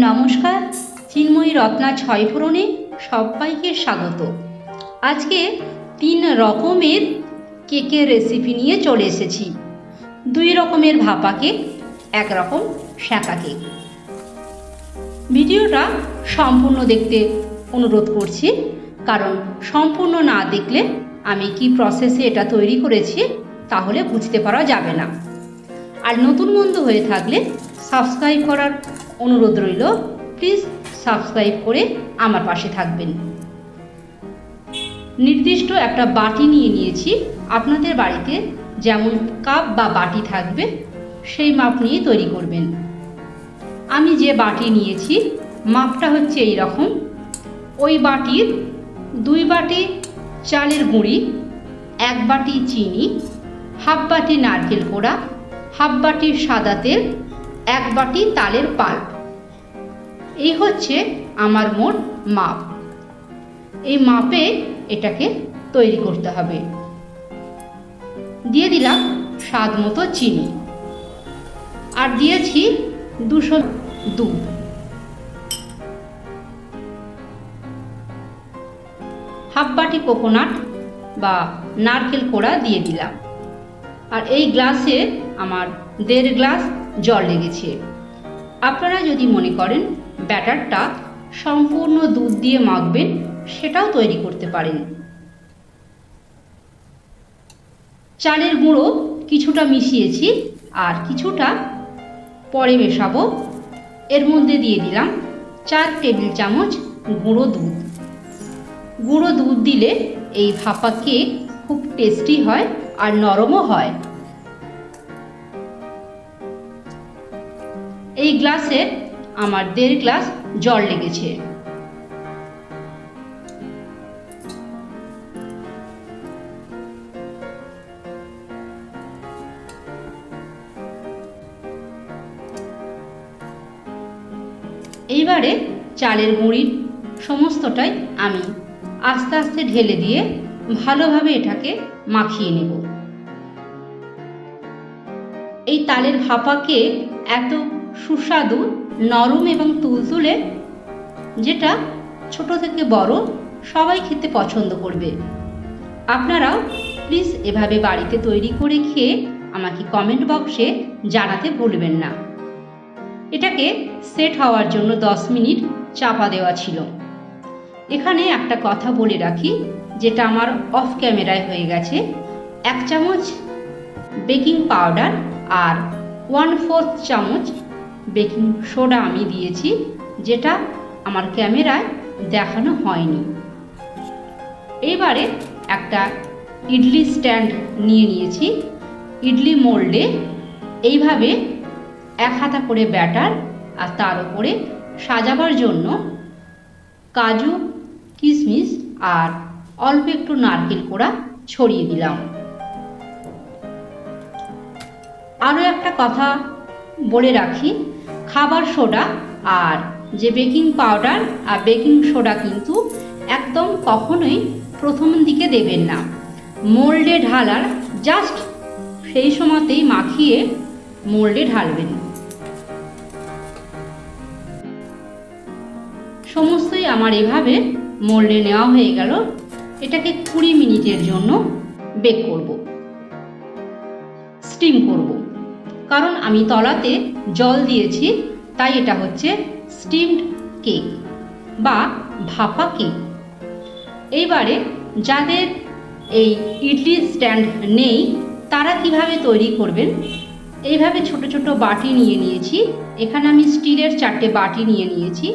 নমস্কার, চিন্ময়ী রত্না ছয় ফোড়নে সবাইকে স্বাগত। আজকে 3 রকমের কেকের রেসিপি নিয়ে চলে এসেছি। 2 রকমের ভাপা কেক, 1 রকম শাঁকা কেক। ভিডিওটা সম্পূর্ণ দেখতে অনুরোধ করছি, কারণ সম্পূর্ণ না দেখলে আমি কি প্রসেসে এটা তৈরি করেছি তাহলে বুঝতে পারা যাবে না। আর নতুন বন্ধু হয়ে থাকলে সাবস্ক্রাইব করার অনুরোধ রইল, প্লিজ সাবস্ক্রাইব করে আমার পাশে থাকবেন। নির্দিষ্ট একটা বাটি নিয়ে নিয়েছি। আপনাদের বাড়িতে যেমন কাপ বা বাটি থাকবে সেই মাপ নিয়ে তৈরি করবেন। আমি যে বাটি নিয়েছি মাপটা হচ্ছে এই রকম। ওই বাটির 2 বাটি চালের গুঁড়ি, 1 বাটি চিনি, হাফ বাটি নারকেল কোড়া, হাফ বাটি সাদা তেল, 1 বাটি তালের পাল্প। এই হচ্ছে আমার মোট মাপ। এই মাপে এটাকে তৈরি করতে হবে। দিয়ে দিলাম স্বাদ মতো চিনি, আর দিয়েছি 200 দুধ। হাফ বাটি কোকোনাট বা নারকেল কোড়া দিয়ে দিলাম। আর এই গ্লাসে আমার 1.5 গ্লাস জল লেগেছে। আপনারা যদি মনে করেন ব্যাটারটা সম্পূর্ণ দুধ দিয়ে মাখবেন, সেটাও তৈরি করতে পারেন। চালের গুঁড়ো কিছুটা মিশিয়েছি আর কিছুটা পরে মেশাবো। এর মধ্যে দিয়ে দিলাম 4 টেবিল চামচ গুঁড়ো দুধ। গুঁড়ো দুধ দিলে এই ভাপা কেক খুব টেস্টি হয় আর নরমও হয়। এই গ্লাসে আমার 1.5 গ্লাস জল লেগেছে। এইবারে চালের গুঁড়ির সমস্তটাই আমি আস্তে আস্তে ঢেলে দিয়ে ভালোভাবে এটাকে মাখিয়ে নেব। এই তালের ভাপা কেক এত সুস্বাদু, নরম এবং তুলতুলে, যেটা ছোট থেকে বড় সবাই খেতে পছন্দ করবে। আপনারাও প্লিজ এভাবে বাড়িতে তৈরি করে খেয়ে আমাকে কমেন্ট বক্সে জানাতে ভুলবেন না। এটাকে সেট হওয়ার জন্য 10 মিনিট চাপা দেওয়া ছিল। এখানে একটা কথা বলে রাখি, যেটা আমার অফ ক্যামেরায় হয়ে গেছে। 1 চামচ বেকিং পাউডার আর 1/4 চামচ বেকিং সোডা আমি দিয়েছি, যেটা আমার ক্যামেরায় দেখানো হয়নি। এইবারে একটা ইডলি স্ট্যান্ড নিয়ে নিয়েছি। ইডলি মোল্ডে এইভাবে 1 হাতা করে ব্যাটার আর তার উপরে সাজাবার জন্য কাজু, কিশমিশ আর অল্প একটু নারকেল কোড়া ছড়িয়ে দিলাম। আরও একটা কথা বলে রাখি, খাবার সোডা আর যে বেকিং পাউডার আর বেকিং সোডা কিন্তু একদম কখনোই প্রথম দিকে দেবেন না। মোল্ডে ঢালার জাস্ট সেই সময়তেই মাখিয়ে মোল্ডে ঢালবেন। সমস্তই আমার এভাবে মোল্ডে নেওয়া হয়ে গেল। এটাকে 20 মিনিটের জন্য বেক করব, স্টিম করব। কারণ আমি তলাতে জল দিয়েছি, তাই এটা হচ্ছে স্টিমড কেক বা ভাপা কেক। এইবারে যাদের এই ইডলি স্ট্যান্ড নেই তারা কিভাবে তৈরি করবেন, এইভাবে ছোট ছোট বাটি নিয়ে নিয়েছি। এখানে আমি স্টিলের 4টে বাটি নিয়ে নিয়েছি।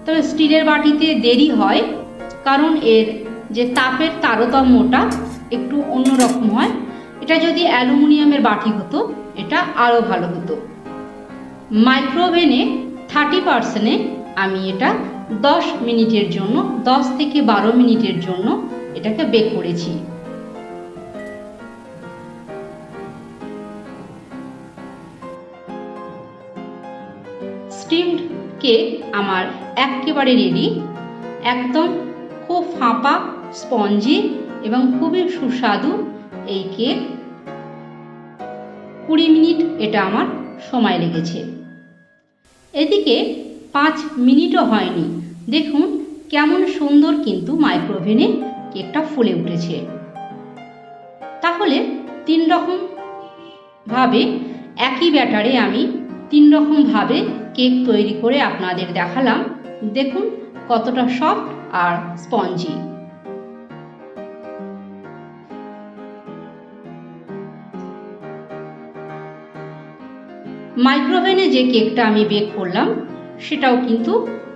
তবে স্টিলের বাটিতে দেরি হয়, কারণ এর যে তাপের তারতম্যটা একটু অন্যরকম হয়। এটা যদি অ্যালুমিনিয়ামের বাটি হতো এটা আরও ভালো হতো। মাইক্রোওভেনে 30% আমি এটা 10 মিনিটের জন্য, 10 থেকে 12 মিনিটের জন্য এটাকে বেক করেছি। স্টিমড কেক আমার একেবারে রেডি। একদম খুব ফাঁপা, স্পঞ্জি এবং খুবই সুস্বাদু এই কেক। 20 মিনিট এটা আমার সময় লেগেছে। এদিকে 5 মিনিটও হয়নি, দেখুন কেমন সুন্দর কিন্তু মাইক্রোওভেনে কেকটা ফুলে উঠেছে। তাহলে 3 রকম ভাবে একই ব্যাটারে আমি 3 রকম ভাবে কেক তৈরি করে আপনাদের দেখালাম। দেখুন কতটা সফট আর স্পঞ্জি। মাইক্রোওভেনে যে কেকটা আমি বেক করলাম সেটাও কিন্তু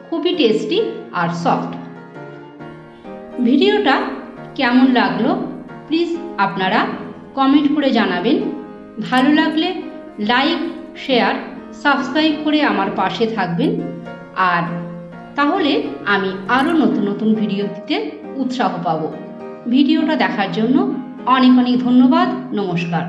খুবই টেস্টি আর সফট। ভিডিওটা কেমন লাগলো প্লিজ আপনারা কমেন্ট করে জানাবেন। ভালো লাগলে লাইক, শেয়ার, সাবস্ক্রাইব করে আমার পাশে থাকবেন। আর তাহলে আমি আরও নতুন নতুন ভিডিও দিতে উৎসাহ পাবো। ভিডিওটা দেখার জন্য অনেক অনেক ধন্যবাদ। নমস্কার।